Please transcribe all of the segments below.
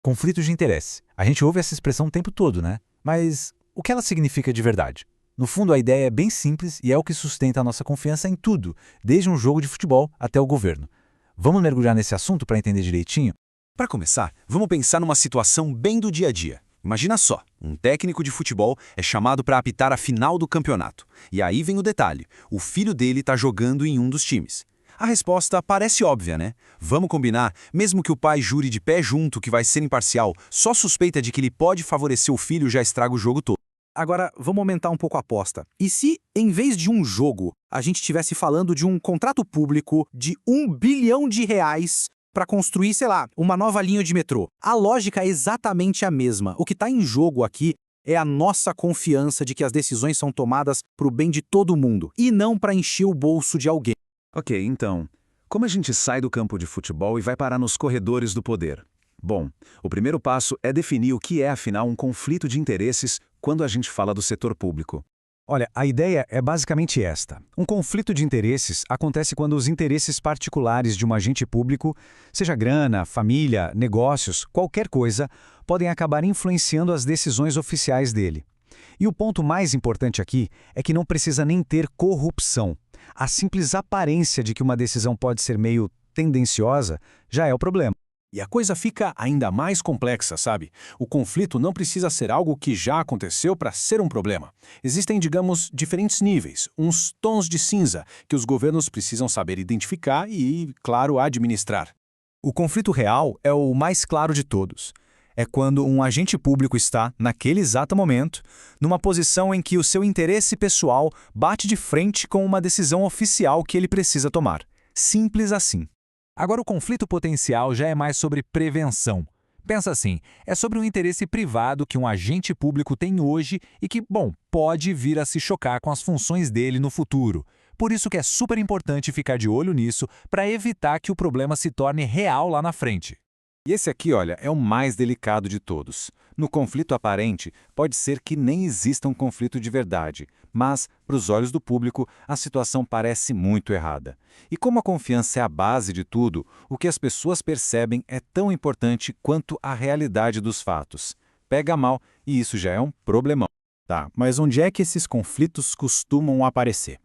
Conflito de interesse. A gente ouve essa expressão o tempo todo, né? Mas o que ela significa de verdade? No fundo, a ideia é bem simples e é o que sustenta a nossa confiança em tudo, desde um jogo de futebol até o governo. Vamos mergulhar nesse assunto para entender direitinho? Para começar, vamos pensar numa situação bem do dia a dia. Imagina só, um técnico de futebol é chamado para apitar a final do campeonato. E aí vem o detalhe, o filho dele está jogando em um dos times. A resposta parece óbvia, né? Vamos combinar, mesmo que o pai jure de pé junto que vai ser imparcial, só suspeita de que ele pode favorecer o filho já estraga o jogo todo. Agora, vamos aumentar um pouco a aposta. E se, em vez de um jogo, a gente estivesse falando de um contrato público de R$ 1 bilhão para construir, sei lá, uma nova linha de metrô? A lógica é exatamente a mesma. O que está em jogo aqui é a nossa confiança de que as decisões são tomadas para o bem de todo mundo, e não para encher o bolso de alguém. Ok, então, como a gente sai do campo de futebol e vai parar nos corredores do poder? Bom, o primeiro passo é definir o que é, afinal, um conflito de interesses quando a gente fala do setor público. Olha, a ideia é basicamente esta. Um conflito de interesses acontece quando os interesses particulares de um agente público, seja grana, família, negócios, qualquer coisa, podem acabar influenciando as decisões oficiais dele. E o ponto mais importante aqui é que não precisa nem ter corrupção. A simples aparência de que uma decisão pode ser meio tendenciosa já é o problema. E a coisa fica ainda mais complexa, sabe? O conflito não precisa ser algo que já aconteceu para ser um problema. Existem, digamos, diferentes níveis, uns tons de cinza, que os governos precisam saber identificar e, claro, administrar. O conflito real é o mais claro de todos. É quando um agente público está, naquele exato momento, numa posição em que o seu interesse pessoal bate de frente com uma decisão oficial que ele precisa tomar. Simples assim. Agora, o conflito potencial já é mais sobre prevenção. Pensa assim, é sobre um interesse privado que um agente público tem hoje e que, bom, pode vir a se chocar com as funções dele no futuro. Por isso que é super importante ficar de olho nisso para evitar que o problema se torne real lá na frente. E esse aqui, olha, é o mais delicado de todos. No conflito aparente, pode ser que nem exista um conflito de verdade, mas, para os olhos do público, a situação parece muito errada. E como a confiança é a base de tudo, o que as pessoas percebem é tão importante quanto a realidade dos fatos. Pega mal e isso já é um problemão. Tá, mas onde é que esses conflitos costumam aparecer?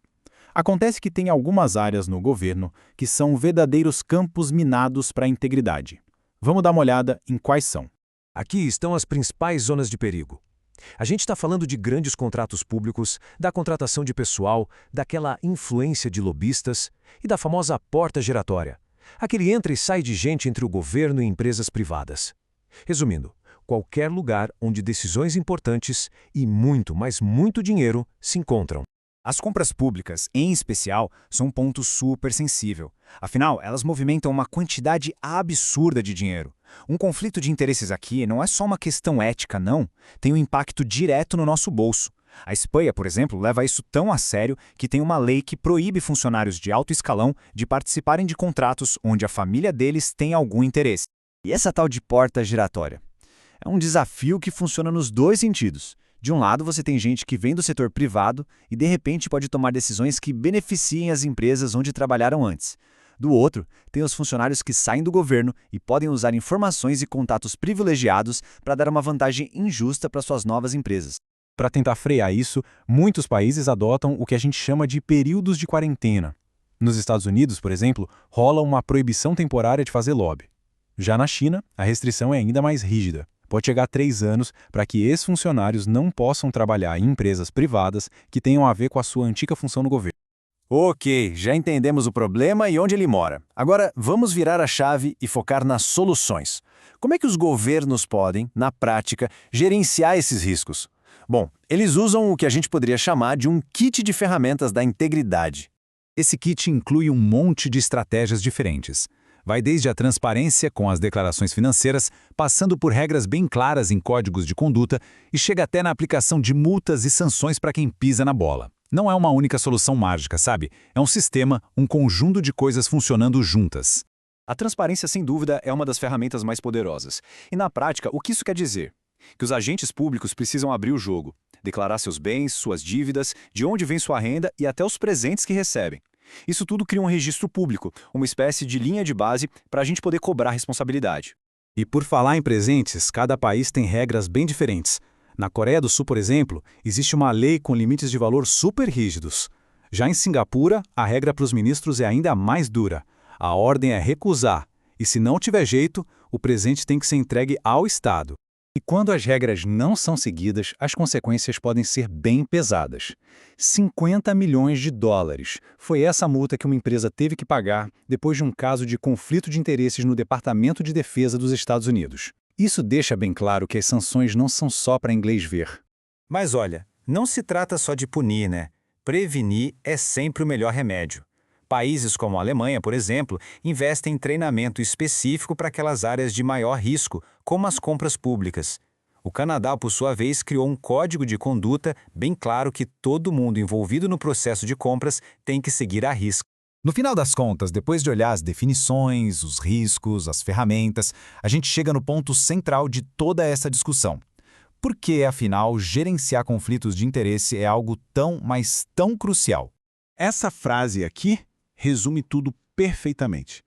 Acontece que tem algumas áreas no governo que são verdadeiros campos minados para a integridade. Vamos dar uma olhada em quais são. Aqui estão as principais zonas de perigo. A gente está falando de grandes contratos públicos, da contratação de pessoal, daquela influência de lobistas e da famosa porta giratória. Aquele entra e sai de gente entre o governo e empresas privadas. Resumindo, qualquer lugar onde decisões importantes e muito, mas muito dinheiro se encontram. As compras públicas, em especial, são um ponto super sensível. Afinal, elas movimentam uma quantidade absurda de dinheiro. Um conflito de interesses aqui não é só uma questão ética, não. Tem um impacto direto no nosso bolso. A Espanha, por exemplo, leva isso tão a sério que tem uma lei que proíbe funcionários de alto escalão de participarem de contratos onde a família deles tem algum interesse. E essa tal de porta giratória? É um desafio que funciona nos dois sentidos. De um lado, você tem gente que vem do setor privado e, de repente, pode tomar decisões que beneficiem as empresas onde trabalharam antes. Do outro, tem os funcionários que saem do governo e podem usar informações e contatos privilegiados para dar uma vantagem injusta para suas novas empresas. Para tentar frear isso, muitos países adotam o que a gente chama de períodos de quarentena. Nos Estados Unidos, por exemplo, rola uma proibição temporária de fazer lobby. Já na China, a restrição é ainda mais rígida. Pode chegar a 3 anos para que ex-funcionários não possam trabalhar em empresas privadas que tenham a ver com a sua antiga função no governo. Ok, já entendemos o problema e onde ele mora. Agora, vamos virar a chave e focar nas soluções. Como é que os governos podem, na prática, gerenciar esses riscos? Bom, eles usam o que a gente poderia chamar de um kit de ferramentas da integridade. Esse kit inclui um monte de estratégias diferentes. Vai desde a transparência com as declarações financeiras, passando por regras bem claras em códigos de conduta e chega até na aplicação de multas e sanções para quem pisa na bola. Não é uma única solução mágica, sabe? É um sistema, um conjunto de coisas funcionando juntas. A transparência, sem dúvida, é uma das ferramentas mais poderosas. E na prática, o que isso quer dizer? Que os agentes públicos precisam abrir o jogo, declarar seus bens, suas dívidas, de onde vem sua renda e até os presentes que recebem. Isso tudo cria um registro público, uma espécie de linha de base para a gente poder cobrar responsabilidade. E por falar em presentes, cada país tem regras bem diferentes. Na Coreia do Sul, por exemplo, existe uma lei com limites de valor super rígidos. Já em Singapura, a regra para os ministros é ainda mais dura. A ordem é recusar, e se não tiver jeito, o presente tem que ser entregue ao Estado. E quando as regras não são seguidas, as consequências podem ser bem pesadas. 50 milhões de dólares. Foi essa multa que uma empresa teve que pagar depois de um caso de conflito de interesses no Departamento de Defesa dos Estados Unidos. Isso deixa bem claro que as sanções não são só para inglês ver. Mas olha, não se trata só de punir, né? Prevenir é sempre o melhor remédio. Países como a Alemanha, por exemplo, investem em treinamento específico para aquelas áreas de maior risco, como as compras públicas. O Canadá, por sua vez, criou um código de conduta bem claro que todo mundo envolvido no processo de compras tem que seguir à risca. No final das contas, depois de olhar as definições, os riscos, as ferramentas, a gente chega no ponto central de toda essa discussão. Por que, afinal, gerenciar conflitos de interesse é algo tão, mas tão crucial? Essa frase aqui resume tudo perfeitamente.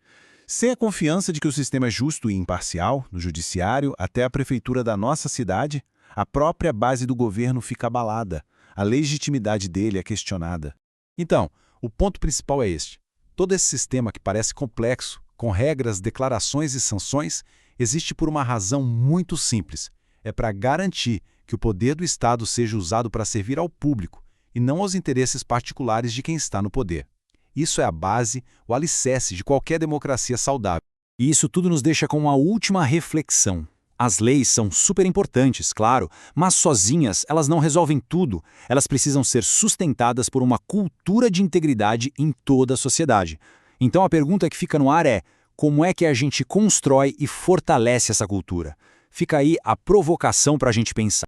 Sem a confiança de que o sistema é justo e imparcial, do judiciário até a prefeitura da nossa cidade, a própria base do governo fica abalada, a legitimidade dele é questionada. Então, o ponto principal é este. Todo esse sistema que parece complexo, com regras, declarações e sanções, existe por uma razão muito simples. É para garantir que o poder do Estado seja usado para servir ao público e não aos interesses particulares de quem está no poder. Isso é a base, o alicerce de qualquer democracia saudável. E isso tudo nos deixa com uma última reflexão. As leis são super importantes, claro, mas sozinhas elas não resolvem tudo. Elas precisam ser sustentadas por uma cultura de integridade em toda a sociedade. Então a pergunta que fica no ar é: como é que a gente constrói e fortalece essa cultura? Fica aí a provocação para a gente pensar.